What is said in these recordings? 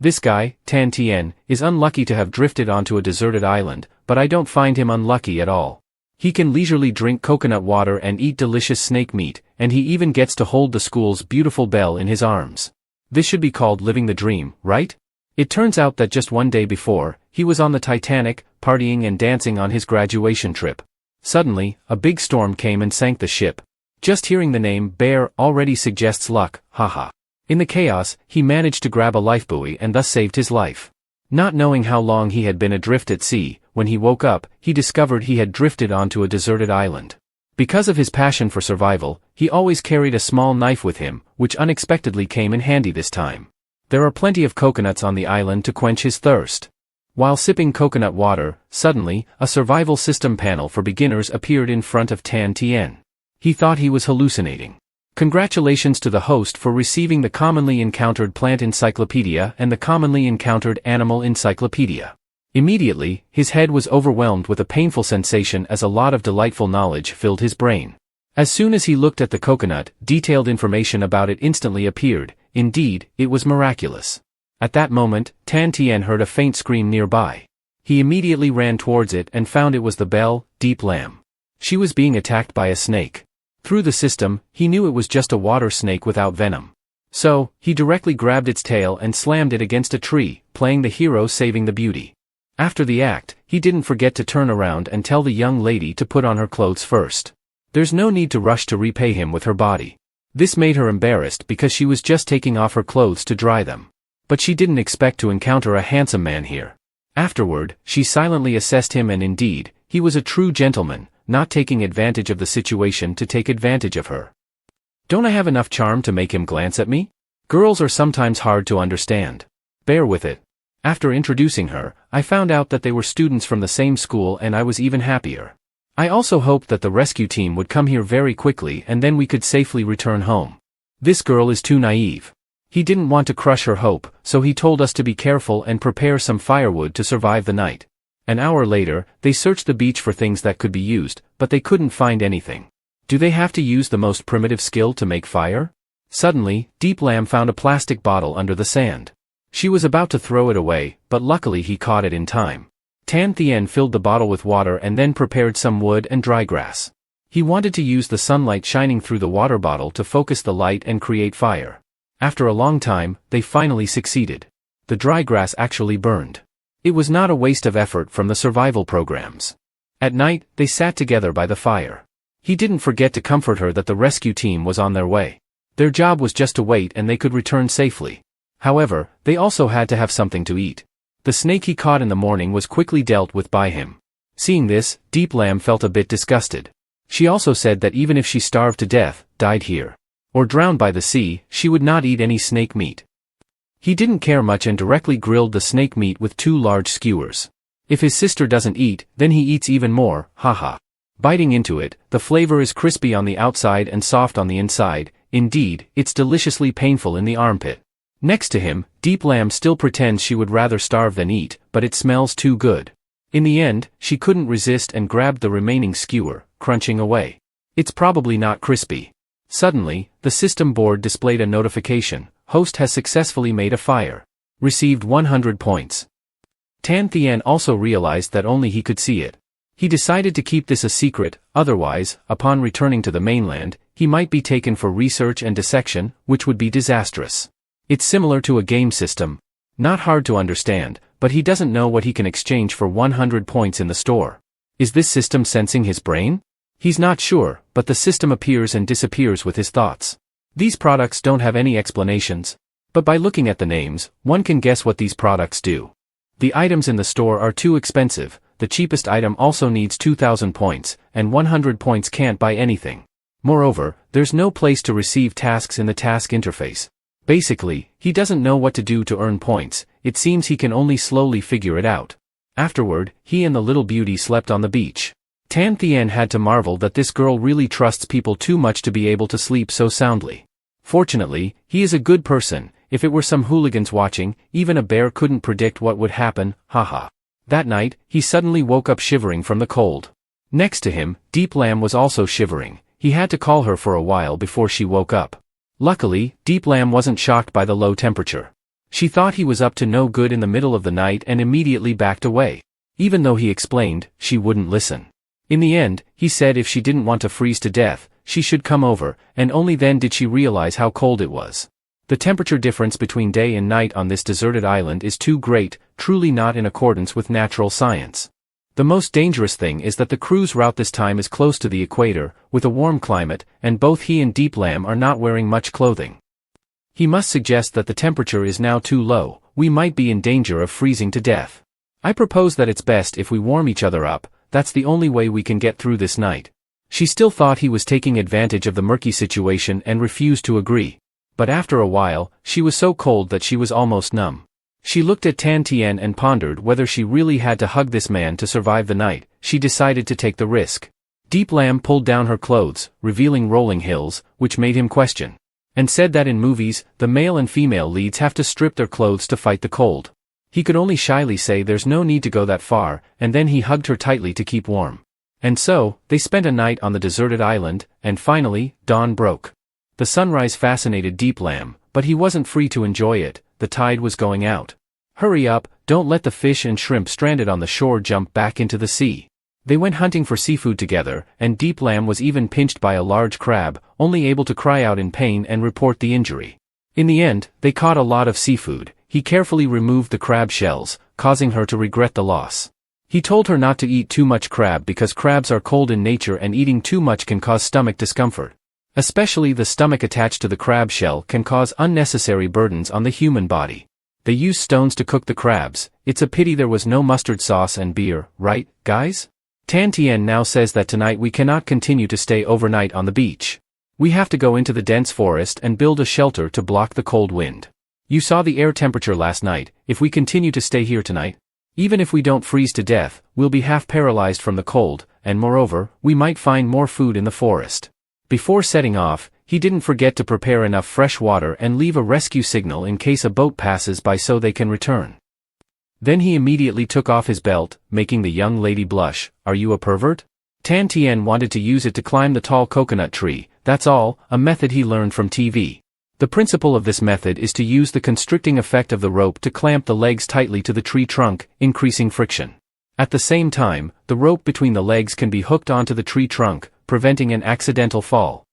This guy, Tan Tien, is unlucky to have drifted onto a deserted island, but I don't find him unlucky at all. He can leisurely drink coconut water and eat delicious snake meat, and he even gets to hold the school's beautiful belle in his arms. This should be called living the dream, right? It turns out that just one day before, he was on the Titanic, partying and dancing on his graduation trip. Suddenly, a big storm came and sank the ship. Just hearing the name Bear already suggests luck, haha. In the chaos, he managed to grab a lifebuoy and thus saved his life. Not knowing how long he had been adrift at sea, when he woke up, he discovered he had drifted onto a deserted island. Because of his passion for survival, he always carried a small knife with him, which unexpectedly came in handy this time. There are plenty of coconuts on the island to quench his thirst. While sipping coconut water, suddenly, a survival system panel for beginners appeared in front of Tan Tien. He thought he was hallucinating. Congratulations to the host for receiving the Commonly Encountered Plant Encyclopedia and the Commonly Encountered Animal Encyclopedia. Immediately, his head was overwhelmed with a painful sensation as a lot of delightful knowledge filled his brain. As soon as he looked at the coconut, detailed information about it instantly appeared. Indeed, it was miraculous. At that moment, Tan Tien heard a faint scream nearby. He immediately ran towards it and found it was the belle, Deep Lamb. She was being attacked by a snake. Through the system, he knew it was just a water snake without venom. So, he directly grabbed its tail and slammed it against a tree, playing the hero saving the beauty. After the act, he didn't forget to turn around and tell the young lady to put on her clothes first. There's no need to rush to repay him with her body. This made her embarrassed because she was just taking off her clothes to dry them. But she didn't expect to encounter a handsome man here. Afterward, she silently assessed him and indeed, he was a true gentleman, not taking advantage of the situation to take advantage of her. Don't I have enough charm to make him glance at me? Girls are sometimes hard to understand. Bear with it. After introducing her, I found out that they were students from the same school and I was even happier. I also hoped that the rescue team would come here very quickly and then we could safely return home. This girl is too naive. He didn't want to crush her hope, so he told us to be careful and prepare some firewood to survive the night. An hour later, they searched the beach for things that could be used, but they couldn't find anything. Do they have to use the most primitive skill to make fire? Suddenly, Deep Lamb found a plastic bottle under the sand. She was about to throw it away, but luckily he caught it in time. Tan Tien filled the bottle with water and then prepared some wood and dry grass. He wanted to use the sunlight shining through the water bottle to focus the light and create fire. After a long time, they finally succeeded. The dry grass actually burned. It was not a waste of effort from the survival programs. At night, they sat together by the fire. He didn't forget to comfort her that the rescue team was on their way. Their job was just to wait and they could return safely. However, they also had to have something to eat. The snake he caught in the morning was quickly dealt with by him. Seeing this, Deep Lamb felt a bit disgusted. She also said that even if she starved to death, died here, or drowned by the sea, she would not eat any snake meat. He didn't care much and directly grilled the snake meat with 2 large skewers. If his sister doesn't eat, then he eats even more, haha. Biting into it, the flavor is crispy on the outside and soft on the inside. Indeed, it's deliciously painful in the armpit. Next to him, Deep Lamb still pretends she would rather starve than eat, but it smells too good. In the end, she couldn't resist and grabbed the remaining skewer, crunching away. It's probably not crispy. Suddenly, the system board displayed a notification. Host has successfully made a fire. Received 100 points. Tan Tien also realized that only he could see it. He decided to keep this a secret, otherwise, upon returning to the mainland, he might be taken for research and dissection, which would be disastrous. It's similar to a game system. Not hard to understand, but he doesn't know what he can exchange for 100 points in the store. Is this system sensing his brain? He's not sure, but the system appears and disappears with his thoughts. These products don't have any explanations. But by looking at the names, one can guess what these products do. The items in the store are too expensive, the cheapest item also needs 2,000 points, and 100 points can't buy anything. Moreover, there's no place to receive tasks in the task interface. Basically, he doesn't know what to do to earn points, it seems he can only slowly figure it out. Afterward, he and the little beauty slept on the beach. Tan Tien had to marvel that this girl really trusts people too much to be able to sleep so soundly. Fortunately, he is a good person. If it were some hooligans watching, even a bear couldn't predict what would happen, haha. That night, he suddenly woke up shivering from the cold. Next to him, Deep Lamb was also shivering. He had to call her for a while before she woke up. Luckily, Deep Lamb wasn't shocked by the low temperature. She thought he was up to no good in the middle of the night and immediately backed away. Even though he explained, she wouldn't listen. In the end, he said if she didn't want to freeze to death, she should come over, and only then did she realize how cold it was. The temperature difference between day and night on this deserted island is too great, truly not in accordance with natural science. The most dangerous thing is that the cruise route this time is close to the equator, with a warm climate, and both he and Deep Lamb are not wearing much clothing. He must suggest that the temperature is now too low, we might be in danger of freezing to death. I propose that it's best if we warm each other up, that's the only way we can get through this night. She still thought he was taking advantage of the murky situation and refused to agree. But after a while, she was so cold that she was almost numb. She looked at Tan Tien and pondered whether she really had to hug this man to survive the night. She decided to take the risk. Deep Lamb pulled down her clothes, revealing rolling hills, which made him question. And said that in movies, the male and female leads have to strip their clothes to fight the cold. He could only shyly say there's no need to go that far, and then he hugged her tightly to keep warm. And so, they spent a night on the deserted island, and finally, dawn broke. The sunrise fascinated Deep Lamb, but he wasn't free to enjoy it, the tide was going out. Hurry up, don't let the fish and shrimp stranded on the shore jump back into the sea. They went hunting for seafood together, and Deep Lamb was even pinched by a large crab, only able to cry out in pain and report the injury. In the end, they caught a lot of seafood. He carefully removed the crab shells, causing her to regret the loss. He told her not to eat too much crab because crabs are cold in nature and eating too much can cause stomach discomfort. Especially the stomach attached to the crab shell can cause unnecessary burdens on the human body. They use stones to cook the crabs. It's a pity there was no mustard sauce and beer, right, guys? Tan Tien now says that tonight we cannot continue to stay overnight on the beach. We have to go into the dense forest and build a shelter to block the cold wind. You saw the air temperature last night. If we continue to stay here tonight, even if we don't freeze to death, we'll be half paralyzed from the cold, and moreover, we might find more food in the forest. Before setting off, he didn't forget to prepare enough fresh water and leave a rescue signal in case a boat passes by so they can return. Then he immediately took off his belt, making the young lady blush. Are you a pervert? Tan Tien wanted to use it to climb the tall coconut tree, that's all, a method he learned from TV. The principle of this method is to use the constricting effect of the rope to clamp the legs tightly to the tree trunk, increasing friction. At the same time, the rope between the legs can be hooked onto the tree trunk, preventing an accidental fall.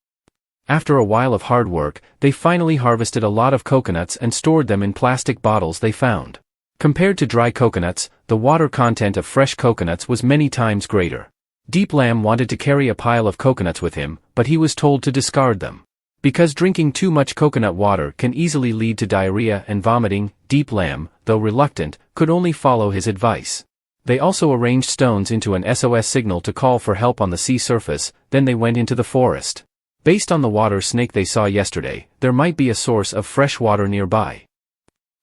After a while of hard work, they finally harvested a lot of coconuts and stored them in plastic bottles they found. Compared to dry coconuts, the water content of fresh coconuts was many times greater. Deep Lamb wanted to carry a pile of coconuts with him, but he was told to discard them. Because drinking too much coconut water can easily lead to diarrhea and vomiting, Deep Lamb, though reluctant, could only follow his advice. They also arranged stones into an SOS signal to call for help on the sea surface, then they went into the forest. Based on the water snake they saw yesterday, there might be a source of fresh water nearby.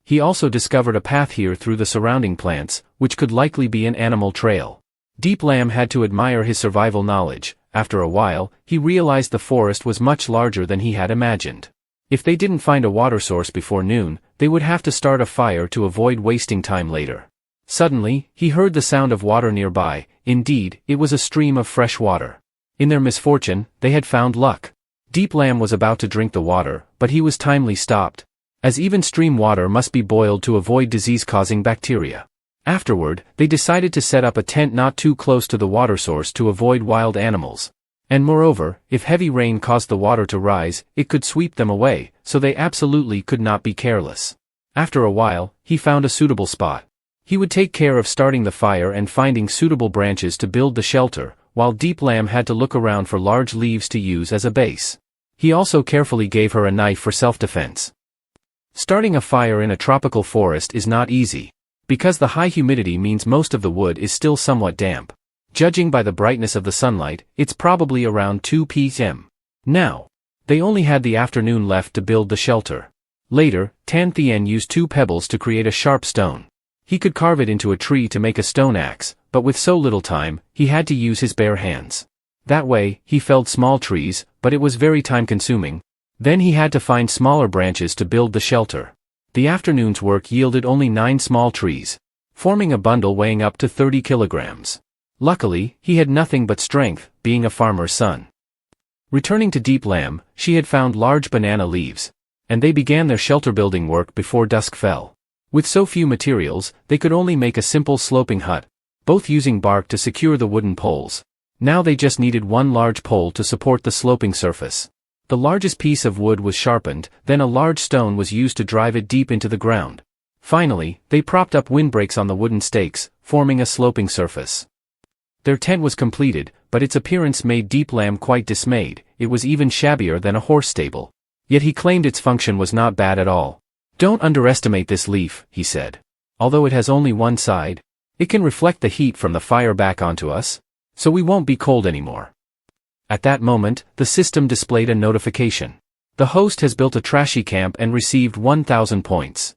He also discovered a path here through the surrounding plants, which could likely be an animal trail. Deep Lamb had to admire his survival knowledge. After a while, he realized the forest was much larger than he had imagined. If they didn't find a water source before noon, they would have to start a fire to avoid wasting time later. Suddenly, he heard the sound of water nearby. Indeed, it was a stream of fresh water. In their misfortune, they had found luck. Deep Lamb was about to drink the water, but he was timely stopped, as even stream water must be boiled to avoid disease-causing bacteria. Afterward, they decided to set up a tent not too close to the water source to avoid wild animals. And moreover, if heavy rain caused the water to rise, it could sweep them away, so they absolutely could not be careless. After a while, he found a suitable spot. He would take care of starting the fire and finding suitable branches to build the shelter, while Deep Lamb had to look around for large leaves to use as a base. He also carefully gave her a knife for self-defense. Starting a fire in a tropical forest is not easy, because the high humidity means most of the wood is still somewhat damp. Judging by the brightness of the sunlight, it's probably around 2 p.m. Now, they only had the afternoon left to build the shelter. Later, Tan Tien used 2 pebbles to create a sharp stone. He could carve it into a tree to make a stone axe, but with so little time, he had to use his bare hands. That way, he felled small trees, but it was very time-consuming. Then he had to find smaller branches to build the shelter. The afternoon's work yielded only 9 small trees, forming a bundle weighing up to 30 kilograms. Luckily, he had nothing but strength, being a farmer's son. Returning to Deep Lamb, she had found large banana leaves. and they began their shelter-building work before dusk fell. With so few materials, they could only make a simple sloping hut, both using bark to secure the wooden poles. Now they just needed one large pole to support the sloping surface. The largest piece of wood was sharpened, then a large stone was used to drive it deep into the ground. Finally, they propped up windbreaks on the wooden stakes, forming a sloping surface. Their tent was completed, but its appearance made Deep Lamb quite dismayed. It was even shabbier than a horse stable. Yet he claimed its function was not bad at all. "Don't underestimate this leaf," he said. "Although it has only one side, it can reflect the heat from the fire back onto us, so we won't be cold anymore." At that moment, the system displayed a notification. The host has built a trashy camp and received 1,000 points.